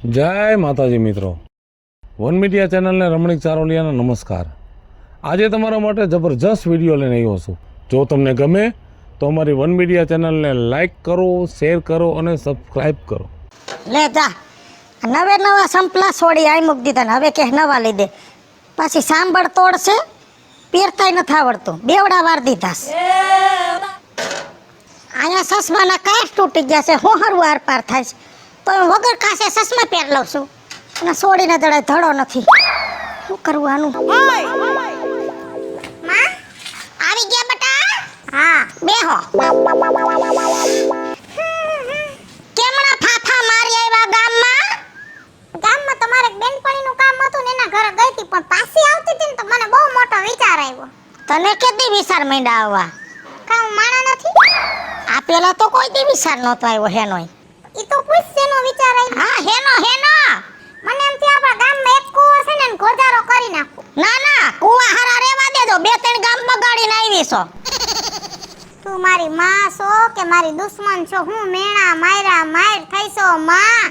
જય માતાજી મિત્રો, વન મીડિયા ચેનલને રમણીક ચારોલિયાના નમસ્કાર। આજે તમારા માટે જબરજસ્ત વિડીયો લઈને આવ્યો છું। જો તમને ગમે તો અમારી વન મીડિયા ચેનલને લાઈક કરો, શેર કરો અને સબસ્ક્રાઈબ કરો। લે જા, નવે નવા સંપલા છોડી આઈ મૂકી દીધા ને હવે કે નવા લઈ દે। પાછી સાંભળ તોડશે, પહેરતાય નથી આવડતું, બેવડા વાર દીધા છે। અહીંયા સસમાના કાચ તૂટી ગયા છે, હું હરવું આર પાર થાય છે તો હું વગર કાસે સસમા પહેર લઉં છું અને છોડીને જડે ધડો નથી। શું કરવું આનું? માં આવી ગયા બેટા? હા બેહો। કેમણા ફાફા મારી આવ્યા ગામમાં? ગામમાં તમારે બેનપણીનું કામ હતું ને એના ઘરે ગઈ હતી, પણ પાછી આવતી હતી ને તો મને બહુ મોટો વિચાર આવ્યો। તને કેદી વિચાર માંડ્યા આવવા? કામ માણા નથી? આ પેલા તો કોઈ દી વિચાર નહોતો આવ્યો હેનોય। ઈ તો પૂછ શેનો વિચાર આવ્યો? હા હેનો હેનો મને એમ થી આપણા ગામમાં એક કૂવો છે ને એને ગોજારો કરી નાખો। ના ના, કુવા હારા રેવા દેજો, બે ત્રણ ગામ બગાડીને આવી છો। તું મારી માં છો કે મારી દુશ્મન છો? હું મેણા માર્યા માર થઈશો માં?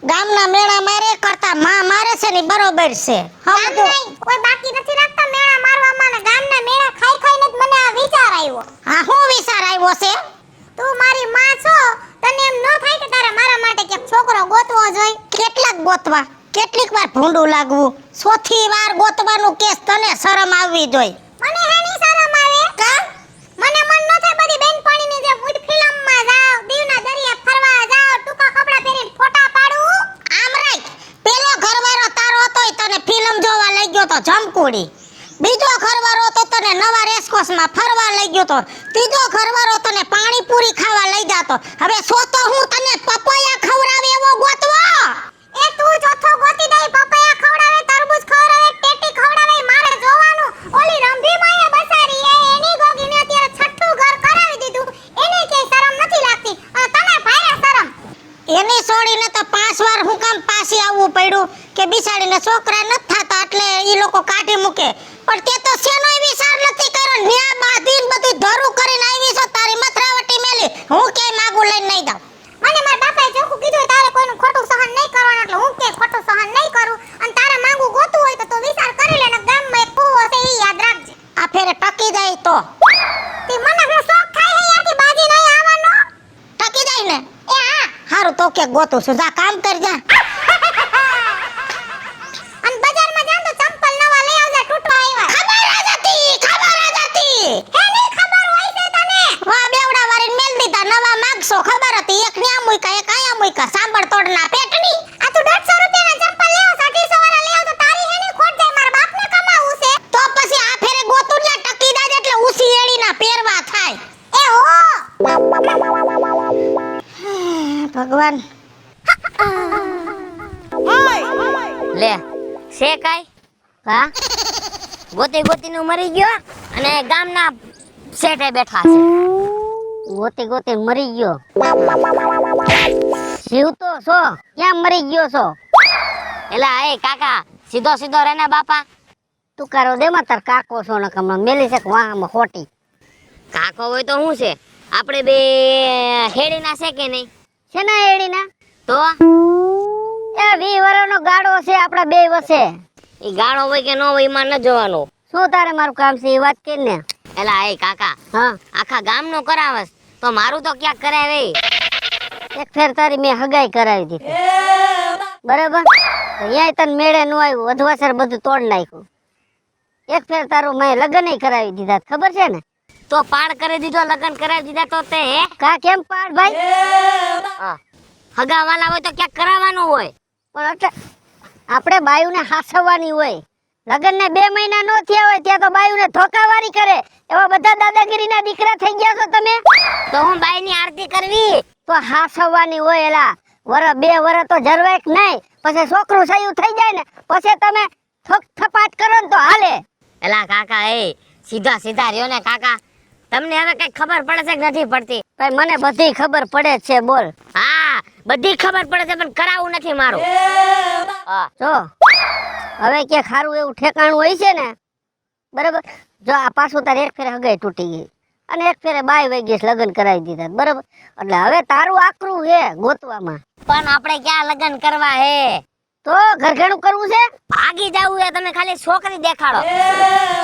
ગામના મેળા મારે કરતા માં મારે છે ને બરોબર છે। ગામ નહીં, કોઈ બાકી નથી રાખતા મેણા મારવામાં ને ગામના મેળા ખાઈ ખાઈને જ મને આ વિચાર આવ્યો। હા હું વિચાર આવ્યો છે? તું મારી માં છો, તને એમ ન થાય કે તારે મારા માટે કે છોકરો ગોતવો જોઈ? કેટલાક ગોતવા, કેટલીક વાર ભૂંડું લાગવું, ચોથી વાર ગોતવાનું કેસ તને શરમ આવવી જોઈએ। મને હેની શરમ આવે? કા મને મન ન થાય બધી બેનપણીની જેમ ઉડ ફિલ્મમાં જાવ, દીવના દરિયા ફરવા જાવ, ટૂંકા કપડા પહેરીને ફોટા પાડું? આમ રાખ, પેલો ઘરવાળો તારો હતોય તને ફિલ્મ જોવા લઈ ગયો તો જમકુડી, બીજો ઘરવાળો તો તને નવા રેસકોર્સમાં ફરવા લઈ ગયો તો, ત્રીજો ઘરવાળો તને પાણીપુરી ખાવા લઈ જાતો, હવે સો તો હું તને પપૈયા ખવડાવે એવો ગોતવો? એ તું ચોથો ગોતી દઈ, પપૈયા ખવડાવે, તરબૂચ ખવડાવે, ટેટી ખવડાવે, મારે જોવાનું? ઓલી રંભી માએ બસારી એની ગોગીને અત્યારે છઠ્ઠું ઘર કરાવી દીધું, એને કે શરમ નથી લાગતી અને તને ભારે શરમ? એની છોડીને તો 5 વાર હું કામ પાછી આવવું પડ્યું કે બિચારીને છોકરા નથી થતા એટલે ઈ લોકો કાઢી મૂકે, પણ તે તો શેનોય વિચાર નથી કર્યો। ન્યા બાંધીને બધું ધરું કરીને આવી છો, તારી મથરાવટી મેલી હું ક્યાંય માગું લઈને નહીં દઉં। મને મારા બાપાએ ચોખ્ખું કીધું તારે કોઈનું ખોટું સહન નહીં કરવાનું, એટલે હું કે ખોટું સહન નહીં કરું અને તારે માંગવું ગોતું હોય તો તું વિચાર કરી લે ને ગામમાં એક કૂવો છે ઈ યાદ રાખજે। આ ફેરે ટકી જાય તો તે મને હું શોખ થાય હે યાથી બાજી નહીં આવવાનો? ટકી જાય ને? એ હા હારું તો કે ગોતું છું, જા કામ કર જા। અને બજારમાં જાન તો ચંપલ નવા લઈ આવજે, તૂટવા આવ્યા। ખબર જ હતી હે ની ખબર હોય છે તને? વાહ બેવડા વારીને મેલ દીધા, નવા માંગશો ખબર હતી, એક ન્યા મૂકા એક આયા મૂકા, સાંભળ તોડના પેટની। આ તું 150 રૂપિયાના ચંપલ લેવો, 250 વાળા લેવો તો તારી હેની ખોટ જાય, મારા બાપને કમાવું છે। તો પછી આ ફેરે ગોતું ને ટકી દાજ એટલે ઉસી એડીના પહેરવા થાય। એ હો ભગવાન લે છે કાઈ હા ગોતી ગોતીને મરી ગયો અને ગામના શેઠે બેઠા છે ગોતી ગોતી મરી ગયો શિવ તો છો ક્યાં મરી ગયો છો એલા એ કાકા સીધો સીધો રેને બાપા તું કરો દે માં તાર કાકો છો ને કમણા મેલી છે વાહમાં ખોટી કાકો હોય તો શું છે આપણે બે હેડીના છે કે નહીં છે ના હેડીના તો એ 20 વર્ષનો ગાડો છે આપડા બે વસે ઈ ગાડો હોય કે ન હોય એમાં ન જોવાનું શું તારે મારું કામ છે એ વાત કે ને એલા એ કાકા હા આખા ગામનો કરાવસ તો મારું તો ક્યાંક કરાવે એક ફેર તારી મેં હગાઈ કરાવી દીધી બરાબર અહીંયા તને મેળે ન આવ્યું વધવાસર બધું તોડ નાખ્યું એક ફેર તારું મેં લગ્ન કરાવી દીધા ખબર છે ને તો પાડ કરી દીધો લગ્ન કરાવી દીધા તો તે હે કા કેમ પાડ ભાઈ હગા વાલા હોય તો ક્યાંક કરાવવાનું હોય પણ એટલે આપણે બાયુને હાસવવાની હોય લગ્ન ને 2 મહિના નો થયા હોય ત્યાં તો બાયુને ધોકાવારી કરે એવા બધા દાદાગીરીના દીકરા થઈ ગયા છો તમે તો હું બાઈની આરતી કરવી તો હાસવવાની હોય એલા વર 2 વર તો જરવાય નહીં પછી છોકરું સયું થઈ જાય ને પછી તમે થપાટ કરો ને તો હાલે એલા કાકા એ સીધા સીધા રહ્યો ને કાકા તમને હવે કઈ ખબર પડે છે કે નથી પડતી ભાઈ મને બધી ખબર પડે છે બોલ હા બધી ખબર પડે છે પણ કરાવું નથી મારું હા જો હવે કે ખારું એવું ઠેકાણું હોય છે ને બરાબર જો આ પાછું તારે એક ફેર હગાઈ તૂટી ગઈ અને એક ફેરે બાય વઈ ગઈ લગ્ન કરાવી દીધા બરાબર. એટલે હવે તારું આકરું હે ગોતવામાં. પણ આપણે ક્યાં લગ્ન કરવા હે? તો ઘરઘેણું કરવું છે. ભાગી જાવું હે, તમે ખાલી છોકરી દેખાડો.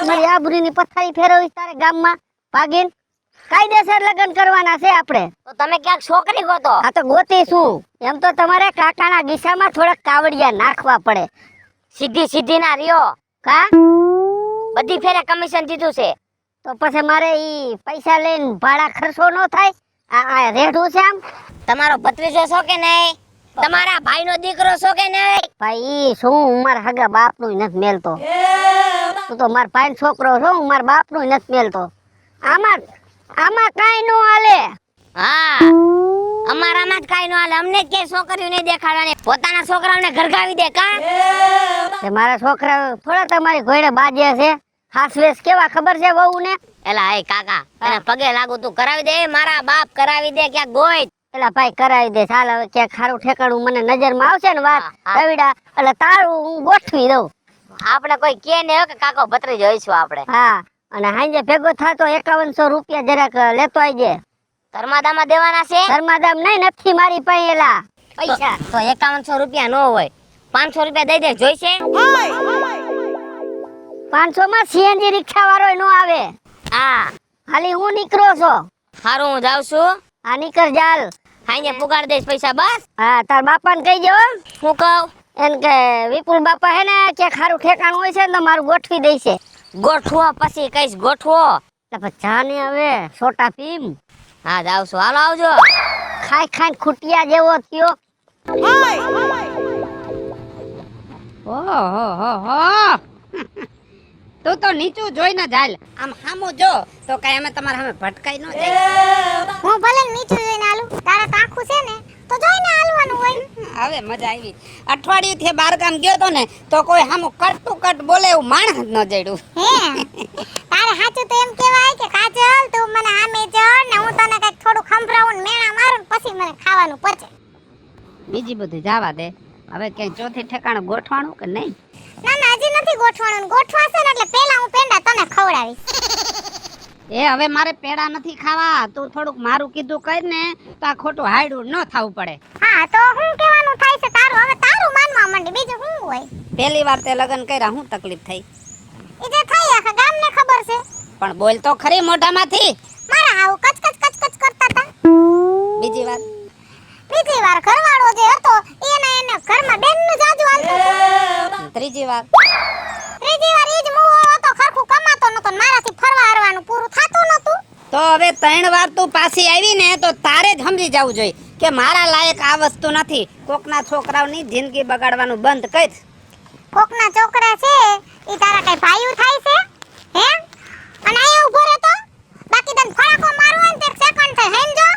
તમારી આબરૂની પથારી ફેરવી તારે ગામમાં ભાગીને કાયદેસર લગ્ન કરવાના છે આપણે. તો તમે ક્યાંક છોકરી ગોતો. આ તો ગોતીશું. એમ તો તમારે કાકાના ગીસામાં થોડાક કાવડિયા નાખવા પડે. સીધી ના રહ્યો. કા બધી ફેરે કમિશન દીધું છે. તો પછી મારે ઈ પૈસા લઈને ભાડા ખર્ચો ન થાય. આ રેઢું છે આમ. તમારો ભત્રીજો છો કે નહીં? તમારા ભાઈનો દીકરો છો કે નહીં? ભાઈ ઈ શું હું મારા હગા બાપનું નથી મેલતો. તું તો મારા ભાઈનો છોકરો છો, હું મારા બાપનું નથી મેલતો. આમાં કાઈ નો હાલે. હા, અમારામાં જ કાઈ ન હાલે. અમને જ કે છોકરીઓ નહીં દેખાડવાની, પોતાના છોકરાઓને ઘરગાવી દે કા? તે મારા છોકરા થોડા તમારી ઘોડે બાજે છે. હાસવેસ કેવા ખબર છે વહુ ને? એલા એ કાકા, એને પગે લાગુ, તું કરાવી દે. મારા બાપ કરાવી દે ક્યાંક ગોઈ. એલા ભાઈ કરાવી દે. ચાલ હવે ક્યાંક ખારું ઠેકાણું મને નજરમાં આવશે ને વાત રવિડા એટલે તારું હું ગોઠવી દઉં. આપણે કોઈ કે નહીં કે કાકો ભત્રીજો હોઈશું આપણે. હા, અને હાંજે ભેગો થાતો 5100 રૂપિયા જરાક લેતો આવજે. ધર્માદામાં દેવાના છે. ધર્માદામ નહીં, નથી મારી પાસે એલા પૈસા. તો 5100 રૂપિયા નો હોય, 500 રૂપિયા દઈ દે. જોઈશે? 500 માં સીએનજી રિક્ષા વાળો નો આવે. હા, ખાલી હું નીકળો છો. હારું હું જાઉં છું. આ નીકળ જાલ. હાઈને પુગાડ દઈશ પૈસા બસ. હા, તાર બાપાને કહી દે હો. હું કહું? એન કે વિપુલ બાપા હે ને કે ખારું ઠેકાણું હોય છે ને તો મારું ગોઠવી દેશે. ગોઠવો પછી કઈશ ગોઠવો. એટલે પછી જાને હવે છોટા ભીમ. હા જાઉં છું, હાલો આવજો. ખાઈ ખાઈને ખૂટિયા જેવો થયો. ઓહો તું તો નીચું જોઈને જાય. આમ સામું જો તો કઈ અમે તમારા સામે ભટકાઈ ન જાય. હું ભલે નીચું જોઈને આલું, તારે તો આખું છે ને તો જોઈને આલવાનું હોય. હવે મજા આવી. અઠવાડિયું થી બાર ગામ ગયો તો ને તો કોઈ સામું કટ કટ બોલે એવું માણસ જ ન જડ્યું. હે તારે સાચું તો એમ કહેવાય કે કાજલ તું મને આમે ચડ ને હું તને કઈક થોડું ખંભરાવું ને મેણા મારું ને પછી મને ખાવાનું પડશે. બીજી બધું જવા દે. હવે ક્યાંય ચોથી ઠેકાણું ગોઠવાનું કે નહીં? ના ના હજી નથી ગોઠવાનું. ગોઠવાશે ને એટલે પહેલા હું પેંડા તને ખવડાવીશ. એ હવે મારે પેડા નથી ખાવા. તું થોડુંક મારું કીધું કર ને તો આ ખોટું હાયડું ન થવું પડે. હા તો હું કહેવાનું થાય છે તારું હવે તારું માનવા માંડી, બીજું શું હોય. પહેલી વાર તે લગ્ન કર્યા હું તકલીફ થઈ? એ જે થઈ આખા ગામને ખબર છે. પણ બોલ તો ખરી મોઢામાંથી. મારા આવું કચ કચ કચ કચ કરતા હતા. બીજી વાર બીજી વાર ઘરવાળો જે હતો એને ઘરમાં બેનનું જાજુ હાલતું હતું. ત્રીજી વાર ત્રીજી વાર ઈ જ મુવો હતો, ખરખું કમાતો નતો ને મારાથી ફરવા હરવાનું પૂરું થાતું નતું. તો હવે 3 વાર તું પાછી આવી ને તો તારે જ સમજી જવું જોઈએ કે મારા લાયક આ વસ્તુ નથી. કોકના છોકરાઓની જિંદગી બગાડવાનું બંધ કર. કોકના છોકરા છે ઈ તારા કઈ ભાઈયું થાય છે હે? અને અહીંયા ઊભો રહેતો બાકી તને ફડાકો મારવો હોય ને તો 1 સેકન્ડ થાય હેમજો.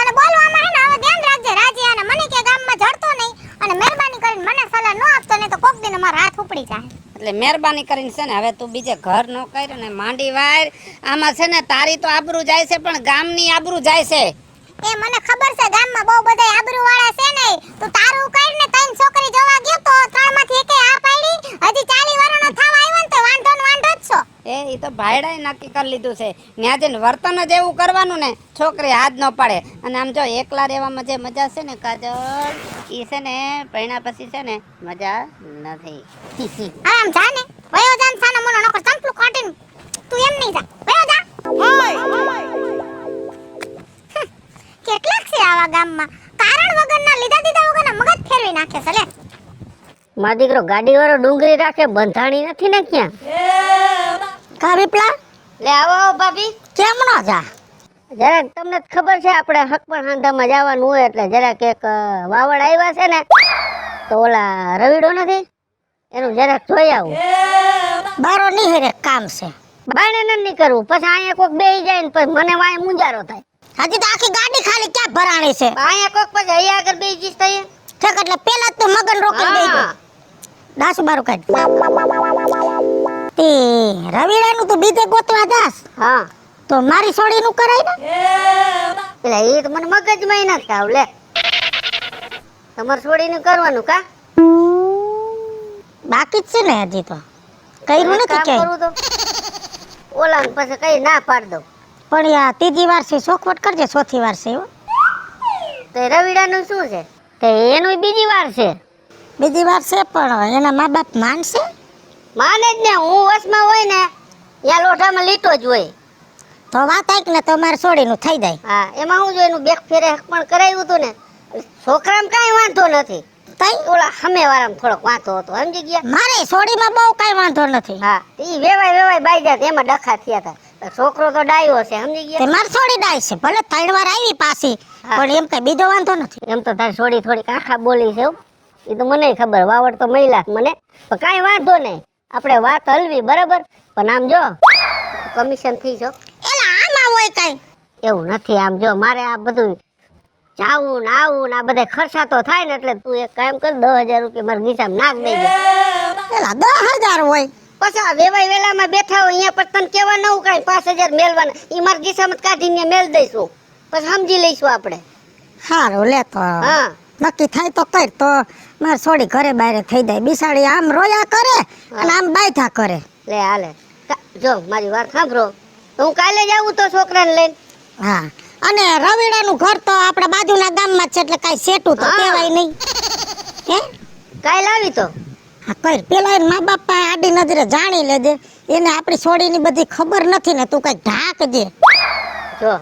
અને બોલવામાં હે ને હવે ધ્યાન રાખજે રાજી. અને મને કે ગામમાં જડતો નહીં અને મહેરબાની કરીને મને સલાહ ન આપતો નહીં તો કોક દિન મારા હાથ ઉપડી જાય. એટલે મહેરબાની કરીને છે ને હવે તું બીજે ઘર નો કર ને માંડી વાર. આમાં છે ને તારી તો આબરૂ જાય છે પણ ગામની આબરૂ જાય છે. એ મને ખબર છે ગામમાં બહુ બધા આબરૂ વાળા છે ને. તું તારું કર ને તૈન છોકરી જોવા ગયો તો 3 માંથી એકે આ પાડી. હજી 40 વર્ષનો થવા આવ્યો ને તો વાંઢો ને વાંઢો જ છો. એ તો ભાઈડાએ નક્કી કરી લીધું છે. ન્યા જઈને વર્તન જ એવું કરવાનું ને છોકરી હાથ ન પડે. અને આમ જો એકલા રહેવામાં જે મજા છે ને કાજલ ઈ છે ને પૈણા પછી છે ને મજા નથી. હવે આમ જા ને વયો જાન સાનો મનો નકર ચંપલું કાઢીને તું એમ નહીં જા વયો જા. કેટલાક છે આવા ગામમાં કારણ વગરના લીધા દીધા વગરના મગજ ફેરવી નાખે છે લે. મારો દીકરો ગાડી વાળો ડુંગળી રાખે બંધાણી નથી ને ક્યાં? કા વિપલા? લે આવો ભાભી. કેમ નો જા? જરાક તમને તો ખબર છે આપણે હકપણ હાંધામાં જવાનું હોય એટલે જરાક એક વાવડ આવ્યા છે ને તો ઓલા રવિડો નથી એનું જરાક જોઈ આવું. બારો નહીં હેરે કામ છે. બાયણે નથી કરવું પછી અહીંયા કોક બેહી જાય ને પછી મને વાય મુંજારો થાય. હજી તો આખી ગાડી ખાલી ક્યાં ભરાણી છે. અહીંયા કોક પછી અહીંયા આગળ બેહી જઈશ તો ઠેક એટલે પેલા જ તો મગન રોકી દેજો. દાસ બારું કાઢ. તે રવિડાનું તો બીજે ગોતવા દાસ. હા તો મારી સોડીનું કરાય ને. એટલે એ તો મને મગજમાં નથી આવ. લે તમારે છોડીને કરવાનું કા? બાકી જ છે ને હજી તો કર્યું નથી કામ ક્યાંય. કરવું તો ઓલા પછી કઈ ના પાડ દઉં. પણ આ ત્રીજી વાર છે ચોખવટ કરજે, ચોથી વાર છે હો. તો એ રવિડાનું શું છે? તો એનું બીજી વાર છે. બીજી વાર છે પણ એના મા બાપ માનશે? માને જ ને, હું વસમાં હોય ને ત્યાં લોઢામાં લીટો જ હોય. તો વાત આઈક ને તો મારે છોડીનું થઈ જાય. હા, એમાં હું જો એનું બેક ફેરે પણ કરાવ્યું હતું ને, છોકરામાં કાંઈ વાંધો નથી. તઈ ઓલા સામેવાળામાં થોડોક વાંધો હતો, સમજી ગયા? મારે છોડીમાં બહુ કાંઈ વાંધો નથી. હા, ઈ વેવાય બાઈ જાત એમાં ડખા થયા હતા. છોકરો તો ડાયો છે, સમજી ગયા? તે મારે છોડી ડાય છે, ભલે 3 વાર આવી પાછી, હા. પણ એમ કઈ બીજો વાંધો નથી. એમ તો તારી છોડી થોડીક આખા બોલી છે હો. એ તો મને ખબર, વાવડ તો મહિલા મને, પણ કાંઈ વાંધો નહીં, આપણે વાત હલવી બરાબર. પણ આમ જો કમિશન થઈ જો એલા આમાં હોય કાંઈ? એવું નથી. આમ જો મારે આ બધું જાવું ને આવું ને આ બધા ખર્ચા તો થાય ને, એટલે તું એક કામ કર, 10,000 રૂપિયા મારા ગીસામાં નાખ દેજે. એલા 10,000 હોય. પછી આ વેવાય વેલામાં બેઠા હોય અહીંયા પર તને કેવા નવું કાંઈ 5,000 મેલવાના, એ મારા ગીસામાં કાઢીને મેલ દઈશું, પછી સમજી લઈશું આપણે. હારું લે તો હા, નક્કી થાય તો કર, તો મારે છોડી ઘરે બહાર થઈ જાય. બિસાડી આમ રોયા કરે અને આમ બાયથા કરે. લે હાલે. જો મારી વાત સાંભળો, તો હું કાલે જ આવું તો છોકરાને લઈને. હા, અને રવિડાનું ઘર તો આપણા બાજુના ગામમાં જ છે, એટલે કાંઈ સેટું તો હા. કહેવાય નહીં. હે કાલે આવી તો હા કર, પેલા એના મા બાપ પાસે આડી નજરે જાણી લેજે. એને આપણી છોડીની બધી ખબર નથી ને, તું કઈ ઢાંકજે. જો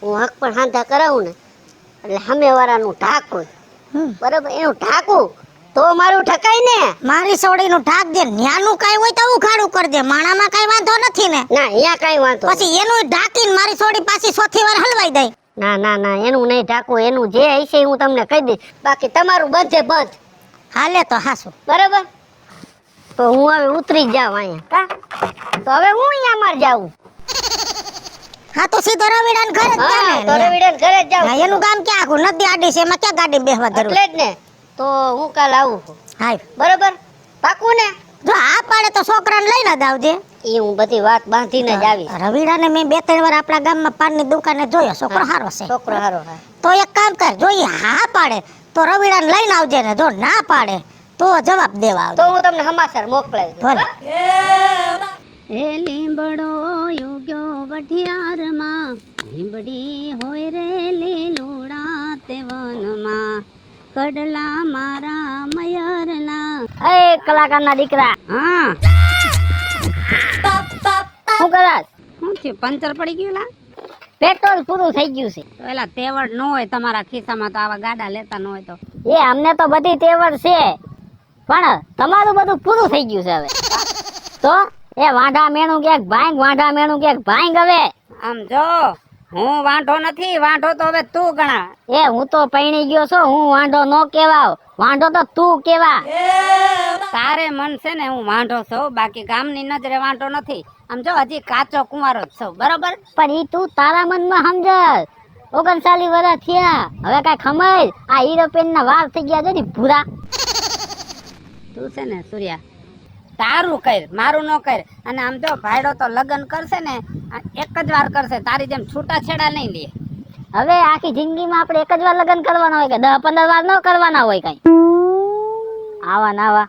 હું હક પણ હાંધા કરાવું ને, એટલે સામેવાળાનું ઢાંકું હમ. બરાબર, એનું ઢાંકું તો મારું ઠકાય ને. મારી છોડીનું ઢાંકજે, ન્યાનું કાંઈ હોય તો ઉખાડું કરજે. માણામાં કાંઈ વાંધો નથી ને. ના અહીંયા કાંઈ વાંધો નહીં. પછી એનું ઢાંકીને મારી છોડી પાછી ચોથી વાર હલવાઈ દઈ. ના એનું નહીં ઢાંકવું, એનું જે હશે હું તમને કહી દઈશ, બાકી તમારું બધે બંધ હાલે તો હાસું. બરાબર. તો હું હવે ઉતરી જ જાઉં અહીંયા કા, તો હવે હું અહીંયા માર જાઉં. હા તો સીધો રવિડાને ઘરે જ જા હા, ને. તો રવિડાને ઘરે જ હા, જાઉં. એનું ગામ ક્યાં આખું નદી આડી છે, એમાં ક્યાં ગાડી બેસવા જરૂર? એટલે જ ને, તો હું કાલ આવું છું. હાય, બરાબર, પાકું ને? જો આ પાડે તો છોકરાને લઈને જ આવજે. એ હું બધી વાત બાંધીને જ આવીશ. રવિડાને મેં 2-3 વાર આપણા ગામમાં પાનની દુકાને જોયો, છોકરો સારો છે. છોકરો હારો. હા, તો એક કામ કર, જોઈએ હા પાડે તો રવિડાને લઈને આવજે, ને જો ના પાડે તો જવાબ દેવા તો આવજે. હું તમને સમાચાર મોકલાવી દઉં. ભલે. એ લીંબડો યુગ્યો વઢિયારમાં, લીંબડી હોય રે લીલુડા તે વનમાં, કડલા મારા મયરના. એ કલાકારના દીકરા, હા, શું કરસ? શું થયું? પંચર પડી ગયું લા? પેટ્રોલ પૂરું થઈ ગયું છે. તો એલા તેવડ ન હોય તમારા ખિસ્સામાં તો આવા ગાડા લેતા ન હોય તો. એ અમને તો બધી તેવડ છે, પણ તમારું બધું પૂરું થઈ ગયું છે હવે. તો એ વાંઢા મેણું ક્યાંક ભાંગ, વાંઢા મેણું ક્યાંક ભાંગ. હવે આમ જો હું વાંઢો નથી, વાંઢો તો હવે તું ગણા. એ હું તો પૈણી ગયો છું, હું વાંઢો નો કેવાવ, વાંઢો તો તું કેવા. તારે મન છે ને હું વાંઢો છું, બાકી ગામની નજરે વાંઢો નથી. આમ જો હજી કાચો કુંવારો જ છું, બરોબર. પણ ઈ તું તારા મનમાં સમજ. 39 વર્ષ થયા, હવે કાંઈ ખમજ. આ યુરોપિયન ના વાર થઈ ગયા છે ને ભૂરા. તું છે ને સૂર્યા, તારું કર, મારું ન કર. અને આમ જો ભાઈડો તો લગ્ન કરશે ને આ એક જ વાર કરશે, તારી જેમ છૂટા છેડા નહીં લે. હવે આખી જિંદગીમાં આપણે એક જ વાર લગ્ન કરવાના હોય કે 10-15 વાર ન કરવાના હોય કઈ? આવા ના આવા.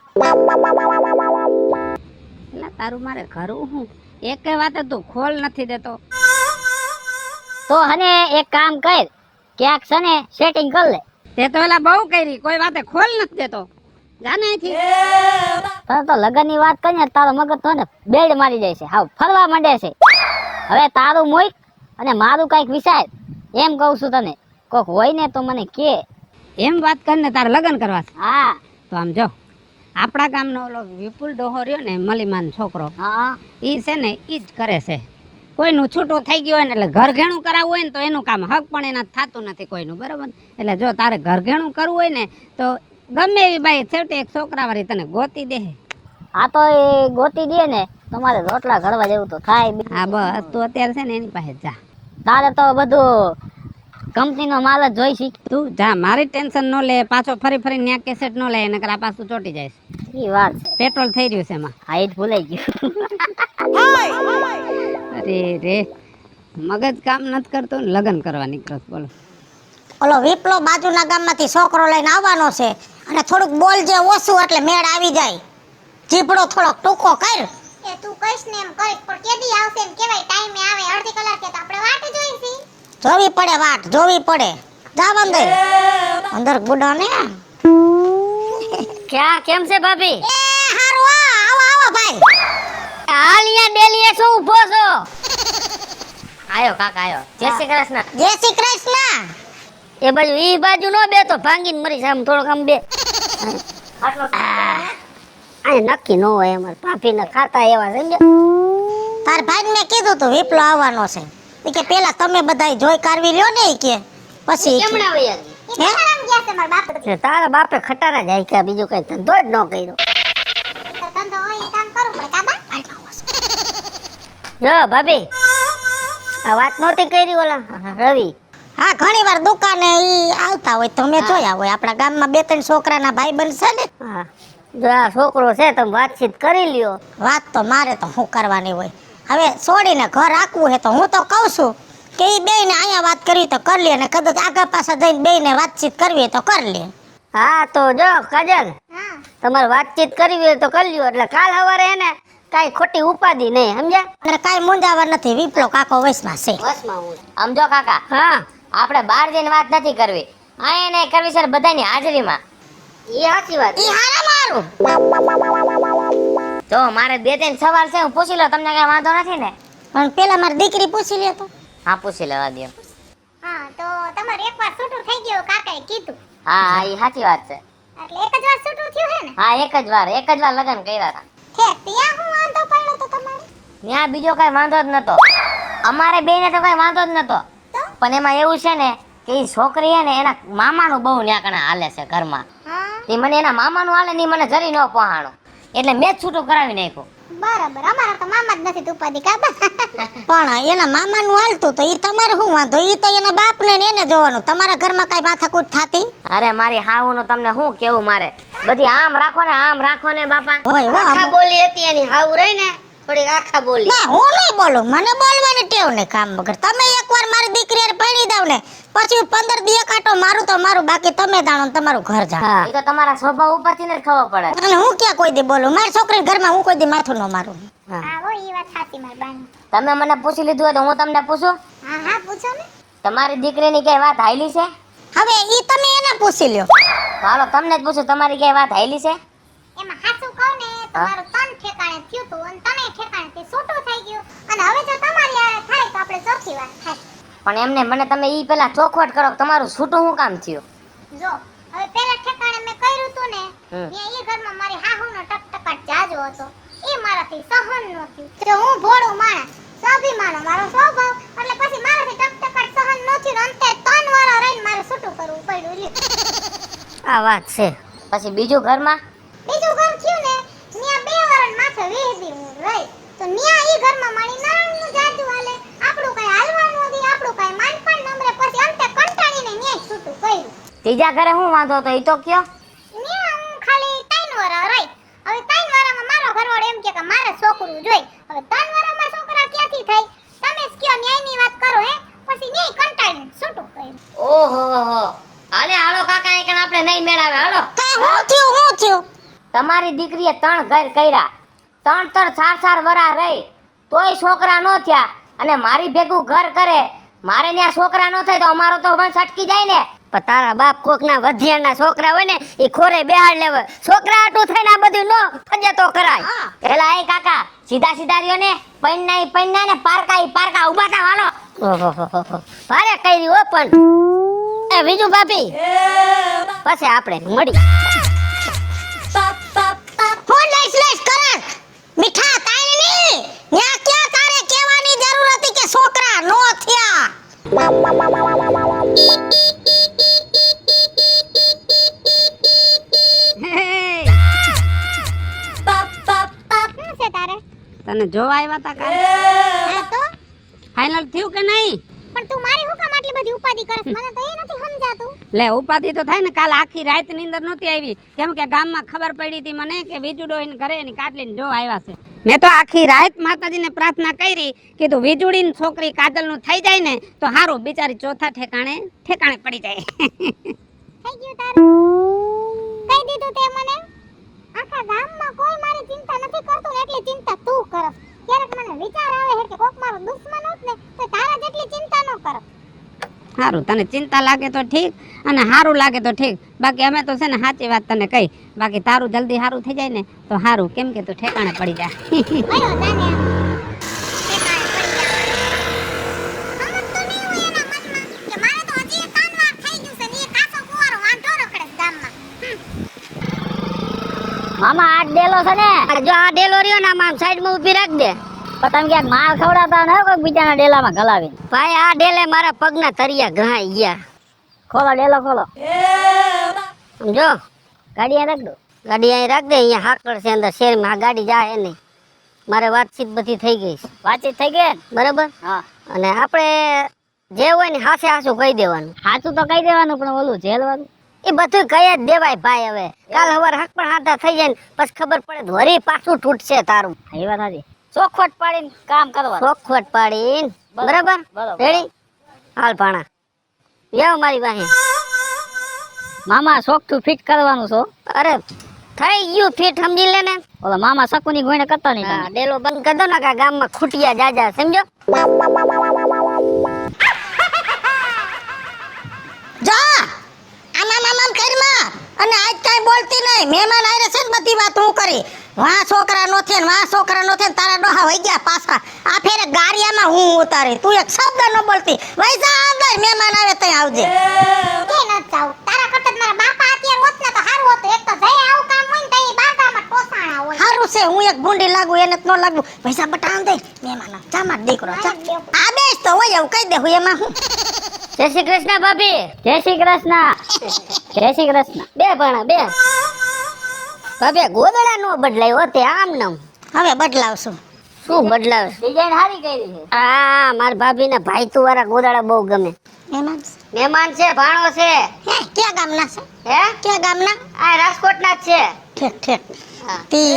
એટલે તારું મારે ઘરવું હું એક વાતે તું ખોલ નથી દેતો. તો હને એક કામ કર, ક્યાંક છે ને સેટિંગ કરી લે. તે તો એલા બહુ કરી, કોઈ વાતે ખોલ નથી દેતો. જાને અહીંથી. તને તો લગ્ન ની વાત કરીને તારો મગજ તો ને બેડ મારી જાય છે, હાવ ફરવા માંડે છે. હવે તારું મોઈક અને મારું કઈક વિચાર. એમ કહું છું તને, કોક હોય ને તો મને કે. એમ વાત કરીને તારે લગ્ન કરવા છે? હા તો આમ જો આપણા ગામનો ઓલો વિપુલ ડોહો રહ્યો ને, મલીમાન છોકરો, હા ઈ છે ને ઈ જ કરે છે. કોઈનું છૂટું થઈ ગયું હોય ને એટલે ઘર ઘેણું કરાવવું હોય ને તો એનું કામ હક પણ એના થતું નથી કોઈનું, બરાબર. એટલે જો તારે ઘર ઘેણું કરવું હોય ને તો ગમે એવી બાઈ છેવટે એક છોકરાવાળી તને ગોતી દે. આ તો એ ગોતી દે ને તમારે રોટલા ઘડવા જેવું તો થાય. હા બસ તું અત્યારે છે ને એની પાસે જા. તારે તો બધું કંપનીનો માલ જ જોઈ છે. તું જા, મારી ટેન્શન ન લે. પાછો ફરી ફરી ન્યા કેસેટ ન લે, નકર આ પાછું ચોટી જાય. ઈ વાત છે. પેટ્રોલ થઈ રહ્યું છે એમાં. હાઈટ ભૂલાઈ ગયું. અરે રે, મગજ કામ નથી કરતું ને લગ્ન કરવા નીકળો. બોલો. ઓલો વિપલો બાજુના ગામમાંથી છોકરો લઈને આવવાનો છે, અને થોડુંક બોલજે ઓછું એટલે મેળ આવી જાય. જીભડો થોડોક ટૂંકો કર. એ તું કઈશ ને એમ કરીશ પણ કેદી આવશે એમ કેવાય ટાઈમે આવે અડધી કલાકે તો આપણે વાટ જોઈશી જોવી પડે વાટ જોવી પડે. જા અંદર અંદર ગુડા ને. ક્યાં કેમ છે ભાભી? એ હારું આવો આવો ભાઈ. હાલ અહીંયા ડેલીએ શું ઊભો છો? આયો કાકા આયો. જય શ્રી કૃષ્ણ. જય શ્રી કૃષ્ણ. એ બાજુ ઈ બાજુ નો બે તો ભાંગીને મરી આમ થોડોક આમ બે. આ નક્કી ન હોય અમાર ભાભીને ખાતા એવા સમજો. તાર ભાઈ મેં કીધું તું વિપલો આવવાનો છે. ઈ કે પેલા તમે બધાય જોઈ કારવી લ્યો ને ઈ કે પછી ઈ કે. કેમણા વયા એ તમારામ ગયા છે મારા બાપ ગઈ? તારા બાપે ખટારા જાય કે બીજું કઈ ધંધો જ ન કર્યો. તો ધંધો હોય ઈ કામ કરું પડે કાબા જો ભાભી આ વાત નહોતી કરી ઓલા રવિ. હા ઘણી વાર દુકાને ઈ આવતા હોય તો મેં જોયા હોય. આપણા ગામમાં બે ત્રણ છોકરાના ભાઈ બનશે ને. હા જો આ છોકરો છે તમે વાતચીત કરી લ્યો. વાત તો મારે તો શું કરવાની હોય. હવે છોડીને ઘર રાખવું હે તો હું તો કહું છું કે ઈ બેયને અહીંયા વાત કરવી તો કરી લે, અને કદાચ આગળ પાછા જઈને બેયને વાતચીત કરવી હોય તો કરી લે. હા તો જો કાજલ હા તમારે વાતચીત કરવી હોય તો કરી લ્યો. એટલે કાલ સવારે એને કાઈ ખોટી ઉપાધિ નહીં સમજ્યા. અને કાંઈ મૂંઝાવા નથી. વિપલો કાકો વયસમાં છે. બસમાં હું આમ જો કાકા હા આપણે બહાર જઈને વાત નથી કરવી, અહીંયા ને કરવી છે બધાની હાજરીમાં. એ સાચી વાત. ઈ હારા મારું. જો મારે બે ત્રણ સવાલ છે, હું પૂછી લઉં, તમને કઈ વાંધો નથી ને? પણ પેલા મારી દીકરી પૂછી લે તો. હા પૂછી લેવા દો. હા તો તમારે એકવાર છૂટું થઈ ગયું કાકાએ કીધું હા હા એ સાચી વાત છે. એટલે એક જ વાર છૂટું થયું હે ને હા એક જ વાર લગ્ન કર્યા હતા. ઠેક ત્યાં હું વાંધો પડ્યો તો તમારે ત્યાં બીજો કઈ વાંધો જ નતો. અમારે બેને તો કઈ વાંધો જ નતો, પણ એમાં એવું છે ને કે એ છોકરી છે ને એના મામાનું બહુ ન્યાકણા હાલે છે ઘરમાં. હા તે મને એના મામાનું હાલે ને ઈ મને જરી ન પહોંચાણું, એટલે મેં જ છૂટું કરાવી નાખ્યું. બરાબર અમારા તો મામા જ નથી ઉપાધિ કાબા પણ એના મામાનું હાલતું તો ઈ તમારે શું વાંધો? ઈ તો એના બાપને ને એને જોવાનું. તમારા ઘરમાં કાંઈ માથાકૂટ થાતી અરે મારી હાહુનું તમને શું કેવું મારે, બધી આમ રાખો ને બાપા. હોય હો. આખા બોલી હતી એની હાવ રહી ને થોડી આખા બોલી. ના હું નહીં બોલું, મને બોલવાની ટેવ ને કામ વગર. તમે એકવાર મારી દીકરી હારે પરણી દાવ ને પછી 15 દી એકાટો મારું તો મારું, બાકી તમે જાણો ને તમારું ઘર જાણો. હા એ તો તમારા સ્વભાવ ઉપરથી ને જ ખબર પડે. અને હું ક્યાં કોઈ દી બોલું? મારી છોકરી ઘરમાં હું કોઈ દી માથું ન મારું. હા હો ઈ વાત સાચી મારી બાની તમે મને પૂછી લીધું હોય તો હું તમને પૂછું, હા હા પૂછો ને તમારી દીકરીની કઈ વાત હાઈલી છે? હવે ઈ તમે એને પૂછી લ્યો. તો હાલો તમને જ પૂછું, તમારી કઈ વાત હાઈલી છે? એમાં હાચું કહું ને તમારું તન ઠેકાણે થયું તું અને તને ઠેકાણેથી છૂટું થઈ ગયું અને હવે જો તમારી હારે થાય તો આપણે ચોથી વાત થાય. પણ એમને મને તમે ઈ પેલા ચોખવટ કરો કે તમારું છૂટું શું કામ થયું? જો હવે પેલા ઠેકાણે મેં કર્યું તું ને હમ. ત્યાં ઈ ઘરમાં મારી હાહુનો ટકટકાટ જાજો હતો, એ મારાથી સહન ન થયું. જો હું ભોળો માણસ, સ્વાભિમાનો મારો સ્વભાવ, એટલે પછી મારાથી ટકટકાટ સહન ન થયું. અંતે 3 વાર રહીને મારે છૂટું કરવું પડ્યું લ્યો. આ વાત છે. પછી બીજું ઘરમાં બીજું ઘર થયું ને ન્યા 2 વરણ માથે વેહદી હું રહી તો ન્યા ઈ ઘરમાં મારી નાનું જાદુ હાલે, આપણું કઈ હાલવાનું નથી, આપણું કઈ માનપાન નમરે. પછી અંતે કંટાળીને ન્યા છૂટું કર્યું. ત્રીજા ઘરે શું વાંધો હતો એ તો કયો? ન્યા હું ખાલી 3 વરસ રહી. હવે 3 વરસમાં મારો ઘરવાળો એમ કે મારે છોકરું જોઈ. હવે 3 વરસમાં છોકરા ક્યાંથી થાય? તમે જ કયો ન્યાયની વાત કરો હે. પછી ન્યાય કંટાળીને છૂટું કર્યું. ઓહો હો, હાલો કાકા એક આપણે નહીં મેળાવે. હાલો, કાંઈ હું થયું? તમારી દીકરીએ 3 ઘર કર્યા, 4 વરા રહી તોય છોકરા નો થયા, અને મારી ભેગું ઘર કરે, મારે ત્યાં છોકરા નો થાય તો અમારો તો વંશ અટકી જાય ને. પણ તારા બાપ કોકના વધિયાના છોકરા હોય ને એ ખોરે બેહાડ લેવે. છોકરા આટું થઈને આ બધું નો ફજે તો કરાય. પેલા એ કાકા સીધા રહ્યો ને, પૈણા ને પારકા ઉભા થા. હાલો, ઓહોહોહો. ભારે કરી હો પણ એ બીજું ભાભી પછી આપણે મળી. હું લઈશ કરે મીઠા તાઈની. ન્યા ક્યાં તારે કહેવાની જરૂર હતી કે છોકરા નો થયા? શું છે તારે? તને જોવા આવ્યા તા કાલે? હા તો ફાઇનલ થયું કે નહીં? પણ તું મારી હું કામ આટલી બધી ઉપાધિ કરસ? મને તો એ નથી સમજાતું. લે ઉપાધિ તો થાય ને. કાલ આખી રાત ની અંદર નહોતી આવી, કેમ કે ગામમાં ખબર પડી હતી મને કે વીજુડો એને ઘરે એની કાટલીને જો આવ્યા છે. મેં તો આખી રાત માતાજીને પ્રાર્થના કરી, કીધું વીજુડીની છોકરી કાજલનું થઈ જાય ને તો હારું, બિચારી ચોથા ઠેકાણે પડી જાય. થઈ ગયું તારું? કહી દીધું તે મને? આખા આખા ગામમાં કોઈ મારી ચિંતા નથી કરતું ને એટલી ચિંતા તું કરસ. ક્યારેક મને વિચાર આવે છે કે કોક મારો દુશ્મન હોત ને તો તારા જેટલી ચિંતા ન કરત. સારું, તને ચિંતા લાગે તો ઠીક અને સારું લાગે તો ઠીક. બાકી અમે તો છે ને સાચી વાત તને કહી. બાકી તારું જલ્દી સારું થઈ જાય ને તો સારું, કેમ કે તું ઠેકાણે પડી જાય. વયો જાને આમ. ઠેકાણે પડી જાય. સમજતો નહીં હોય એના મનમાં કે મારે તો હજી એક કાનવાર થઈ ગયું છે ને એ કાસો કુંવારો વાંઢો રખડે છે ગામમાં. મામા આ ડેલો છે ને જો આ ડેલો રહ્યો ને આમ સાઈડમાં ઊભી રાખ દે. પણ તમે ક્યાંક માલ ખવડાવતા ને કોઈ બીજાના ડેલામાં ગલાવીને. ભાઈ આ ડેલે મારા પગના તરિયા ઘાઈ ગયા. ખોલો ડેલો ખોલો. સમજો, ગાડી અહીં રાખ દો. ગાડી અહીં રાખ દે. અહીંયા હાકડ છે અંદર શેરમાં, આ ગાડી જાય નહીં. મારે વાતચીત બધી થઈ ગઈ છે, વાતચીત થઈ ગઈ ને? બરાબર. હા, અને આપણે જે હોય ને હાસે હાસું કહી દેવાનું. સાચું તો કહી દેવાનું, પણ ઓલું જેલવાનું એ બધું કહી જ દેવાય ભાઈ. હવે કાલ સવારે હક પણ હાથા થઈ જાય ને પછી ખબર પડે તો વળી પાછું તૂટશે તારું. એ વાત નથી. ચોખવટ પાડીને કામ કરવાનું. ચોખવટ પાડીને. બરાબર. બરાબર. રેડી? હાલ ભાણા લેવ મારી પાસે. મામા ચોખ્ઠું ફિટ કરવાનું છો. અરે થઈ ગયું ફીટ, સમજી લે ને. ઓલા મામા શકુની ગોઈને કરતા નહીં હા, તમે. ડેલો બંધ કરી દો ને કે ગામમાં ખૂટિયા જાજા, સમજો. જા આમાં મામામ કરમાં અને આજ કાઈ બોલતી નહીં. મહેમાન આરે છે ને બધી વાત હું કરી. વાહ છોકરા નો છે ને વાહ છોકરા નો છે ને તારા ડોહા વઈ ગયા પાછા. આ ફેરે ગારિયામાં હું ઉતારી. તું એક શબ્દ ન બોલતી. વઈ જા અંદર, મહેમાન આવે તઈ આવજે. કે ન જાવ તારા કરતા મારા બાપા અત્યારે હોત ને તો સારું હતું. એક તો જઈ આવું કામ હોય ને તઈ બાગામાં ટોસાણા હોય. હારું છે હું એક ભૂંડી લાગુ એને જ ન લાગુ. પૈસા બટાણ દે મહેમાન જા માર દીકરો જા. આ બેસ તો હોય એવું કહી દે હું એમાં હું. જય શ્રી કૃષ્ણ ભાભી. જય શ્રી કૃષ્ણ. જય શ્રી કૃષ્ણ. બે ભાણા બે. ભાભી ગોદડા નો બદલાયો તે આમ નામ. હવે બદલાવશું. શું બદલાવે? ડિઝાઇન સારી કરી છે. આ મારા ભાભી ના ભાઈતું વાળા ગોદડા બહુ ગમે. મહેમાન મહેમાન છે, ભાણો છે. હે ક્યાં ગામના છે? હે ક્યાં ગામના? આ રાજકોટ ના જ છે. ઠીક ઠીક. હા. તી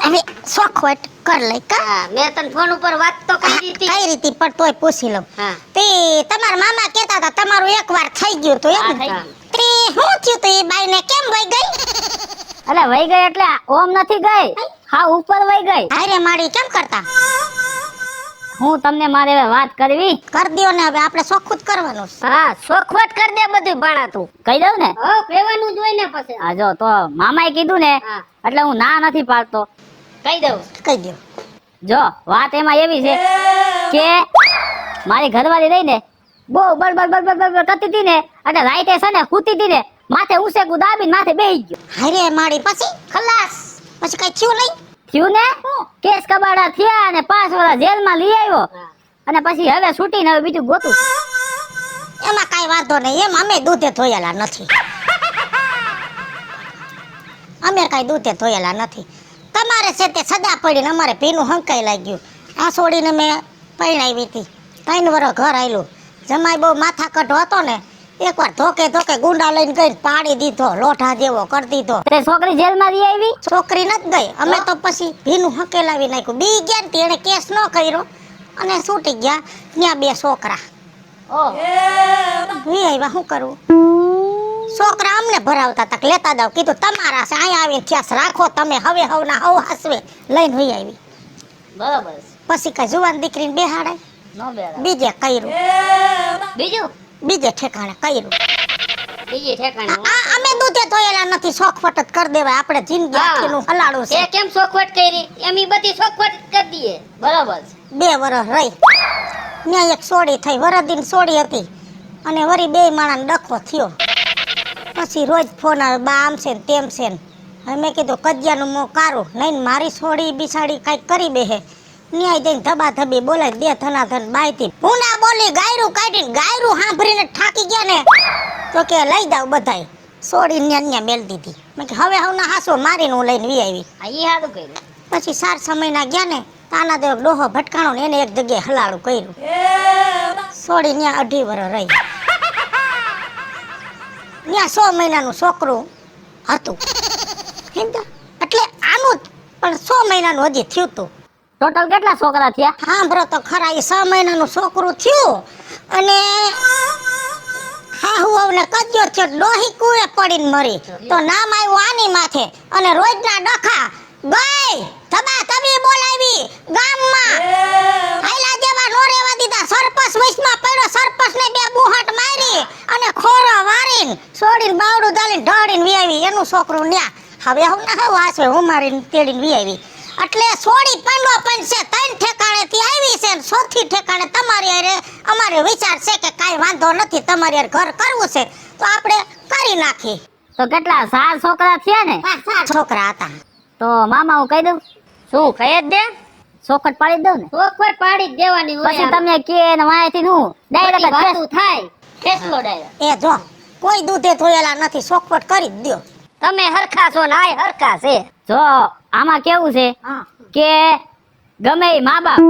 હવે શોખવટ કર લઈ કા. હા, મેં તને ફોન ઉપર વાત તો કરી હતી. કઈ રીતે પણ તોય પૂછી લઉં. હા. તે તમારા મામા કહેતા હતા તમારું એકવાર થઈ ગયું તો હા, એમ થઈ ને? ગયું. તે શું થયું તો એ બાઈને કેમ વઈ ગઈ? અરે વઈ ગઈ એટલે ઓમ નથી ગઈ, હા ઉપર વઈ ગઈ. હારે માડી કેમ કરતા? હું તમને મારે હવે વાત કરવી. કર દ્યો ને હવે આપણે ચોખ્ખું જ કરવાનું છે. હા, સોખવટ કરી દે બધું ભાણા તું. કહી દઉં ને? હો, કહેવાનું જ હોય ને પછી. હા જો તો મામાએ કીધું ને હા. એટલે હું ના નથી પાડતો. કહી દઉં. કહી દ્યો. જો વાત એમાં એવી છે કે મારી ઘરવાળી રહી ને બહુ બળ કરતી હતી ને એટલે રાઈતે છે ને સૂતી હતી ને માથે ઉસેકું દાબીને માથે બેહી ગયો. હારે માડી પછી ખલાસ. પછી કઈ થયું નહીં? થયું ને કેસ કબાડા થયા અને 5 વર્ષ જેલમાં લઈ આવ્યો અને પછી હવે છૂટીને હવે બીજું ગોતું. એમાં કાઈ વાંધો નહીં. એમ અમે દૂધે ધોયેલા નથી. અમે કાઈ દૂધે ધોયેલા નથી. તમારે છે તે સદા પડીને અમારે ભીનું હંકાઈ લાગ્યું. આ છોડીને મેં પરણાવી હતી. 3 વર્ષ ઘર આવેલું. જમાઈ બહુ માથા કઢો હતો ને એકવાર ધોકે ધોકે ગુંડા લઈને ગઈ પાડી દીધો. લોઢા જેવો કરી દીધો. તે છોકરી જેલમાં લઈ આવી. છોકરી નથી ગઈ. અમે તો પછી ભીનું હકેલાવી નાખ્યું. બી ગયા ને એને કેસ ન કર્યો અને છૂટી ગયા. ત્યાં 2 છોકરા. વી આવ્યા શું કરવું? છોકરા અમને ભરાવતા તક લેતા જાવ. કીધું તમારા છે અહીંયા આવીને થયા રાખો તમે. હવે હવના હવ હાસવે લઈને વી આવી. બરાબર પછી કઈ જુવાન દીકરીને બેહાડાય. નો બેરા. બીજે કર્યું. બીજું બીજે ઠેકાણે કર્યું. બીજી ઠેકાણે આ અમે દૂધે ધોયેલા નથી. શોખવટ જ કરી દેવાય. આપણે જિંદગી હા. આખીનું હલાડું છે. એ કેમ સોખવટ કરી? એમ ઈ બધી સોખવટ કરી દઈએ. બરાબર છે. 2 વર્ષ રહી. ત્યાં એક સોડી થઈ. વરદીન સોડી હતી અને વરી 2 માણાને ડખો થયો. પછી રોજ ફોન આવે બા આમ છે ને તેમ છે ને. હવે મેં કીધું કજિયાનું મોં કારું નહીં ને મારી સોડી બિસાડી કાંઈક કરી બેહે. ન્યાય જઈને ધબાધબી બોલાય 2 ધનાધન બાયથી. હું ના બોલી ગાયરું કાઢીને ગાયરું સાંભળીને થાકી ગયા ને તો કે લઈ જાવ બધાય. સોડી ન્યા મેલ દીધી. મેં કે હવે ના હાસો મારીને હું લઈને વી આવી. આ ઈ હારું કર્યું. પછી 4 મહિના ગયા ને તાના દેવ ડોહો ભટકાણો ને એને એક જગ્યાએ હલાડું કર્યું. સોડી ન્યા 2.5 વર્ષ રહી. ન્યા 100 મહિનાનું છોકરું હતું. સમજ્યા? એટલે આનું જ પણ 100 મહિનાનું હજી થયું તું. ટોટલ કેટલા છોકરા થયા? સાંભળો તો ખરા. એ 6 મહિનાનું છોકરું થયું અને હાહુ ને કજ્યો થયો ડોહી કુએ પડીને મરી તો નામ આવ્યું આની માથે અને રોજના ડખા ગઈ તબા તબી બોલાવી ગામમાં આયલા જેવા નો રેવા દીધા સરપંચ વૈસમાં પડ્યો સરપંચ ને બે બુહટ મારી અને ખોરો વારીને છોડીને બાવડું દાલીને ઢળીને વી એનું છોકરું ન્યા હવે હું ના હું આસે હું મારીને તેડીને વી આવી એટલે છોડી પાંડો પણ છે ત્રણ ઠેકાણે થી આવી છે ને ચોથી ઠેકાણે તમારી હારે અમારે વિચાર છે કે કાઈ વાંધો નથી તમારી હારે ઘર કરવું છે તો આપણે કરી નાખી તો કેટલા 4 છોકરા થયા ને? 4 છોકરા હતા. તો મામા હું કહી દઉં શું ખાઈ જ દે ચોખટ પાડી દઉં ને ચોખવટ પાડી જ દેવાની હોય પછી તમે કે ને વાયથી હું ડાયરેક્ટ વાતું થાય ફેસલો ડાયરેક્ટ એ જો કોઈ દૂધે ધોયેલા નથી ચોખવટ કરી જ દ્યો. તમે હરખા છો ને આય હરખા છે જો આમાં કેવું છે હા કે ગમે ઈ મા બાપ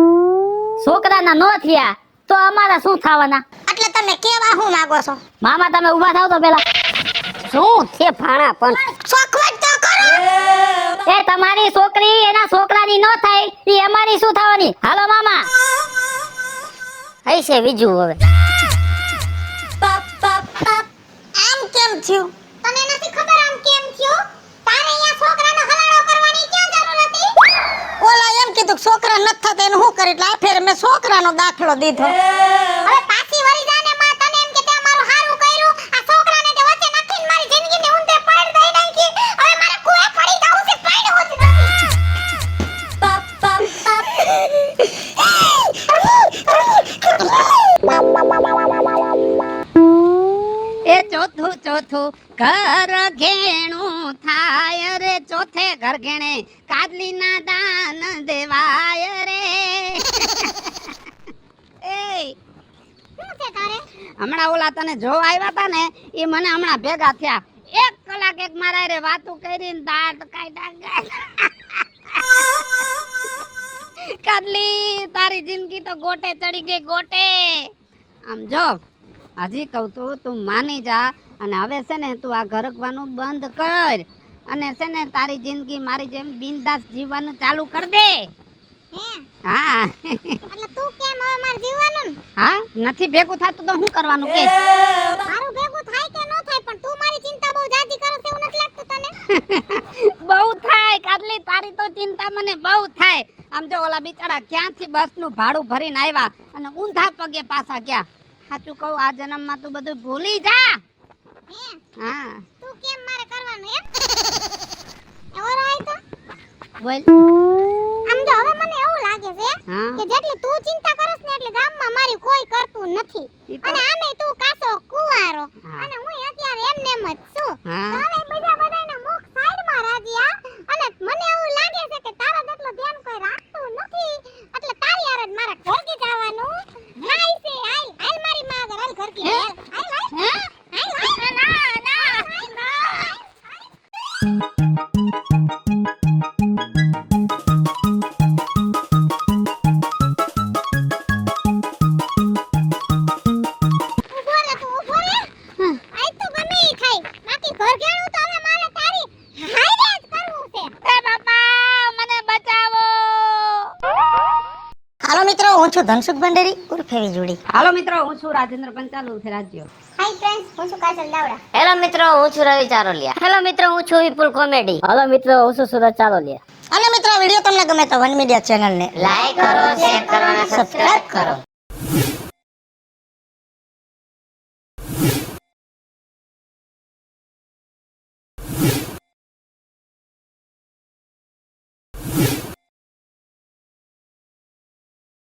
છોકરાના નો થયા તો અમારા શું થવાના? એટલે તમે કેવા હું માંગો છો? મામા તમે ઊભા થાવ તો પેલા શું છે ભાણા પણ ચોખવટ તો કરો. એ તમારી છોકરી એના છોકરાની નો થાય ઈ અમારી શું થવાની? હાલો મામા હઈ છે બીજું હવે આમ કેમ થયું? તને નથી ખબર આમ કેમ થયું? તારે અહીંયા છોકરાનો હલાડો કરવાની ક્યાં જરૂર હતી? ઓલા એમ કીધું કે છોકરા નથી થતા એને હું કરી એટલે આ ફેર મેં છોકરાનો દાખલો દીધો. હવે પાછી વળી જાને માં તને એમ કે તે મારું હારું કર્યું આ છોકરાને તે વચ્ચે નાખીને મારી જિંદગીને ઊંધે પાડ દઈ નાખી હવે મારે કુએ પડી જાવું છે પાડ્યો જ નથી એ ચોથું ચોથું ઘર ઘેણું થાય રે ચોથે ઘર ઘેણે કાદલી ના દાન દેવાય રે એ શું છે તારે? હમણાં ઓલા તને જો આવ્યા તા ને એ મને હમણાં ભેગા થયા 1 કલાક એક મારા રે વાતું કરીને દાંત કાઢ્યા કાદલી તારી જિંદગી તો ગોટે ચડી ગઈ ગોટે આમ જો હજી કહું તું માની જા અને હવે છે ને તું આ ઘરકવાનું બંધ કર અને છે ને તારી જિંદગી મારી જેમ બિંદાસ જીવવાનું ચાલુ કર દે હે હા એટલે તું કેમ હવે માર જીવવાનું ને? હા નથી ભેગું થતું તો શું કરવાનું કે મારું ભેગું થાય કે ન થાય પણ તું મારી ચિંતા બહુ જાજી કરે છે એવું નથી લાગતું તને? બહુ થાય કાદલી તારી તો ચિંતા મને બહુ થાય આમ જો ઓલા બિચારા ક્યાંથી બસનું ભાડું ભરીને આવ્યા અને ઊંધા પગે પાછા ગયા સાચું કહું આ જન્મમાં તું બધું ભૂલી જા હે હા તું કેમ મારે કરવાનું એમ? એવો રાય તો બોલ આમ જો હવે મને એવું લાગે છે હા કે જેટલી તું ચિંતા કરસ ને એટલે ગામમાં મારી કોઈ કરતું નથી ઈ તો- અને આમે તું કાસો કુવારો હા. અને હું અત્યારે એમને એમ જ છું હા. તો હવે બધાના મુખ સાઈડમાં રાખ્યા અને મને એવું લાગે છે કે તારા જેટલો ધ્યાન કોઈ રાખતું નથી એટલે તારી હારે જ મારા ઘરકી જવાનું હાય છે હાલ હાલ મારી માં આગળ હાલ ઘરકી હાલ હાલ હાલ હાલ ના ઉભો રે તું ઉભો રે આજ તો ગમે ઈ થાય બાકી ઘર ઘેણું તો હવે મારે તારી હારે જ કરવું છે એ બાપા મને બચાવો હાલો મિત્રો હું છું ધનસુખ ભંડેરી ઉર્ફે વીજળી. હાલો મિત્રો હું છું રાજેન્દ્ર પંચાલ ઉર્ફે રાજ્યો હાય ફ્રેન્ડ્સ હું છું કાજલ દાવડા હેલો મિત્રો હું છું રવિ ચારોલિયા હેલો મિત્રો હું છું વિપુલ કોમેડી હાલો મિત્રો હું છું સુરત ચાલોલિયા અને મિત્રો વિડીયો તમને ગમે તો વન મીડિયા ચેનલને લાઈક કરો શેર કરો અને સબસ્ક્રાઇબ કરો